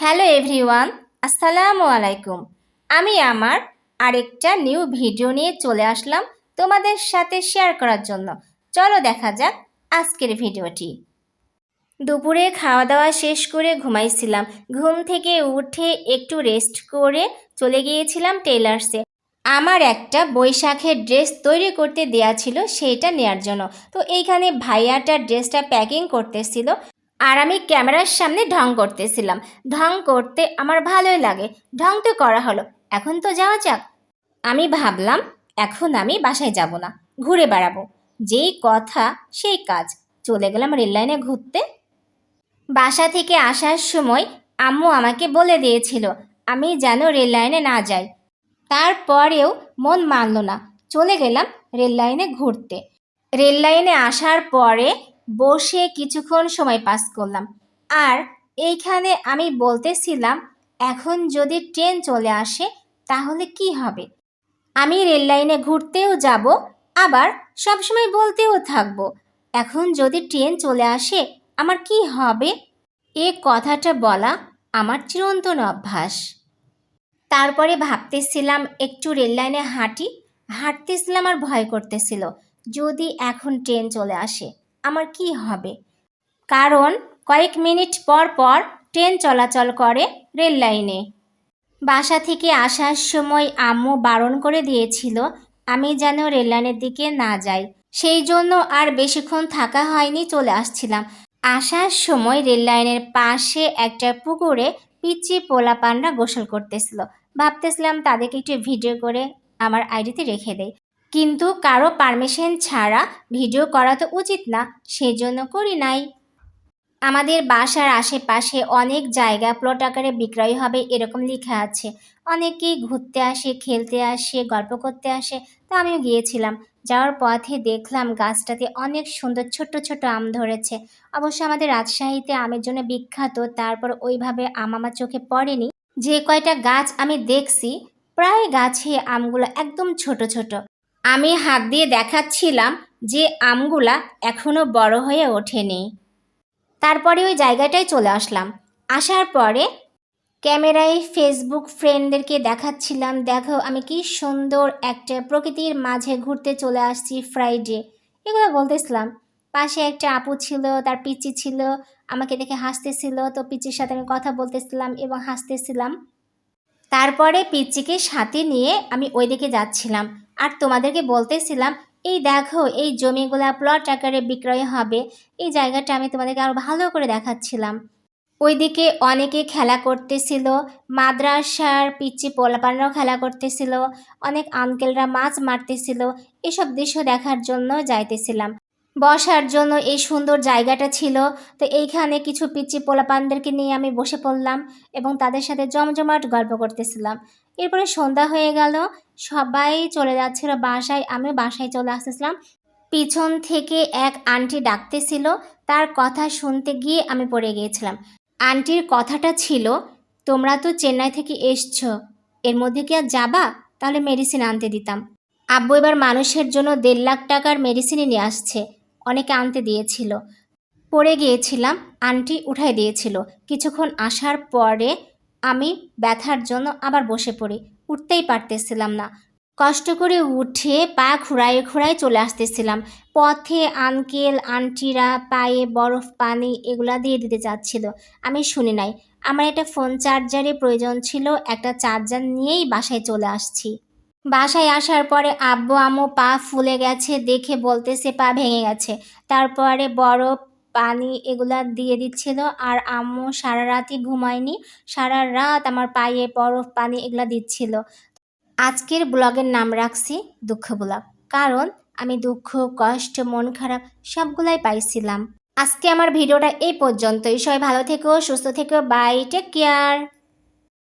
Hello everyone, আসসালামু আলাইকুম। আমি আমার আরেকটা নিউ ভিডিও নিয়ে চলে আসলাম তোমাদের সাথে শেয়ার করার জন্য। চলো দেখা যাক আজকের ভিডিওটি। দুপুরে খাওয়া দাওয়া শেষ করে ঘুমাইছিলাম। ঘুম থেকে উঠে একটু রেস্ট করে চলে গিয়েছিলাম টেলার্সে। আমার একটা বৈশাখের ড্রেস তৈরি করতে দেয়া ছিল, সেটা নেয়ার জন্য। তো এইখানে ভাইয়াটা ড্রেসটা প্যাকিং করতেছিল আর আমি ক্যামেরার সামনে ঢং করতেছিলাম। ঢং করতে আমার ভালোই লাগে, ঢং তো করা হলো, এখন তো যাওয়া যাক। আমি ভাবলাম এখন আমি বাসায় যাব না, ঘুরে বেড়াবো। যেই কথা সেই কাজ, চলে গেলাম রেল লাইনে ঘুরতে। বাসা থেকে আসার সময় আম্মু আমাকে বলে দিয়েছিল আমি যেন রেল লাইনে না যাই। তারপরেও মন মানল না, চলে গেলাম রেল লাইনে ঘুরতে। রেল লাইনে আসার পরে বসে কিছুক্ষণ সময় পাস করলাম। আর এইখানে আমি বলতেছিলাম এখন যদি ট্রেন চলে আসে তাহলে কি হবে। আমি রেল লাইনে ঘুরতেও যাব, আবার সবসময় বলতেও থাকবো এখন যদি ট্রেন চলে আসে আমার কি হবে। এ কথাটা বলা আমার চিরন্তন অভ্যাস। তারপরে ভাবতেছিলাম একটু রেল লাইনে হাঁটতেছিলাম আর ভয় করতেছিল যদি এখন ট্রেন চলে আসে আমার কি হবে। কারণ কয়েক মিনিট পর পর ট্রেন চলাচল করে রেল লাইনে। বাসা থেকে আসার সময় আম্মু বারণ করে দিয়েছিল আমি যেন রেল লাইনের দিকে না যাই। সেই জন্য আর বেশিক্ষণ থাকা হয়নি, চলে আসছিলাম। আসার সময় রেল লাইনের পাশে একটা পুকুরে পিচ্চি পোলাপানরা গোসল করতেছিল। ভাবতেছিলাম তাদেরকে একটু ভিডিও করে আমার আইডিতে রেখে দেই, কিন্তু কারো পারমিশন ছাড়া ভিডিও করা তো উচিত না, সেই জন্য করি নাই। আমাদের বাসার আশেপাশে অনেক জায়গা প্লট আকারে বিক্রয় হবে এরকম লেখা আছে। অনেকেই ঘুরতে আসে, খেলতে আসে, গল্প করতে আসে। তো আমিও গিয়েছিলাম। যাওয়ার পথে দেখলাম গাছটাতে অনেক সুন্দর ছোট ছোট আম ধরেছে। অবশ্য আমাদের রাজশাহীতে আমের জন্য বিখ্যাত, তারপর ওইভাবে আম আমার চোখে পড়েনি। যে কয়টা গাছ আমি দেখছি প্রায় গাছে আমগুলো একদম ছোট ছোট। আমি হাত দিয়ে দেখাচ্ছিলাম যে আমগুলা এখনো বড় হয়ে ওঠেনি। তারপরে ওই জায়গাটায় চলে আসলাম। আসার পরে ক্যামেরায় ফেসবুক ফ্রেন্ডদেরকে দেখাচ্ছিলাম দেখো আমি কি সুন্দর একটা প্রকৃতির মাঝে ঘুরতে চলে আসছি ফ্রাইডে, এগুলো বলতেছিলাম। পাশে একটা আপু ছিল, তার পিচ্চি ছিল, আমাকে দেখে হাসতেছিল। তো পিচ্চির সাথে আমি কথা বলতেছিলাম এবং হাসতেছিলাম। তারপরে পিচ্চিকে সাথে নিয়ে আমি ওইদিকে যাচ্ছিলাম আর তোমাদেরকে বলতেছিলাম এই দেখো এই জমিগুলা প্লট আকারে বিক্রয় হবে। এই জায়গাটা আমি তোমাদেরকে আরও ভালো করে দেখাচ্ছিলাম। ওইদিকে অনেকে খেলা করতেছিল, মাদ্রাসার পিচ্চি পোলাপানরাও খেলা করতেছিল, অনেক আঙ্কেলরা মাছ মারতেছিল। এসব দৃশ্য দেখার জন্য যাইতেছিলাম। বসার জন্য এই সুন্দর জায়গাটা ছিল। তো এইখানে কিছু পিচ্চি পোলাপানদেরকে নিয়ে আমি বসে পড়লাম এবং তাদের সাথে জমজমাট গল্প করতেছিলাম। এরপরে সন্ধ্যা হয়ে গেল, সবাই চলে যাচ্ছিল বাসায়, আমিও বাসায় চলে আসতেছিলাম। পিছন থেকে এক আন্টি ডাকতেছিল, তার কথা শুনতে গিয়ে আমি পড়ে গিয়েছিলাম। আন্টির কথাটা ছিল তোমরা তো চেন্নাই থেকে এসছো, এর মধ্যে কি আর যাবা, তাহলে মেডিসিন আনতে দিতাম। আব্বু এবার মানুষের জন্য 1.5 লাখ টাকার মেডিসিনই নিয়ে আসছে, অনেকে আনতে দিয়েছিল। পড়ে গিয়েছিলাম, আন্টি উঠাই দিয়েছিল। কিছুক্ষণ আসার পরে আমি ব্যথার জন্য আবার বসে পড়ি, উঠতেই পারতেছিলাম না। কষ্ট করে উঠে পা খুঁড়ায় খুঁড়ায় চলে আসতেছিলাম। পথে আঙ্কেল আন্টিরা পায়ে বরফ পানি এগুলা দিয়ে দিতে চাচ্ছিল, আমি শুনি নাই। আমার একটা ফোন চার্জারের প্রয়োজন ছিল, একটা চার্জার নিয়েই বাসায় চলে আসছি। বাসায় আসার পরে আব্বু আম্মু পা ফুলে গেছে দেখে বলতেছে পা ভেঙে গেছে। তারপরে বরফ পানি এগুলা দিয়ে দিচ্ছিল আর আম্মু সারা রাতই ঘুমায়নি, সারা রাত আমার পায়ে বরফ পানি এগুলা দিচ্ছিল। আজকের ব্লগের নাম রাখছি দুঃখ ব্লগ, কারণ আমি দুঃখ কষ্ট মন খারাপ সবগুলাই পাইছিলাম। আজকে আমার ভিডিওটা এই পর্যন্তই। সবাই ভালো থেকো, সুস্থ থেকো, বাই, টেক কেয়ার।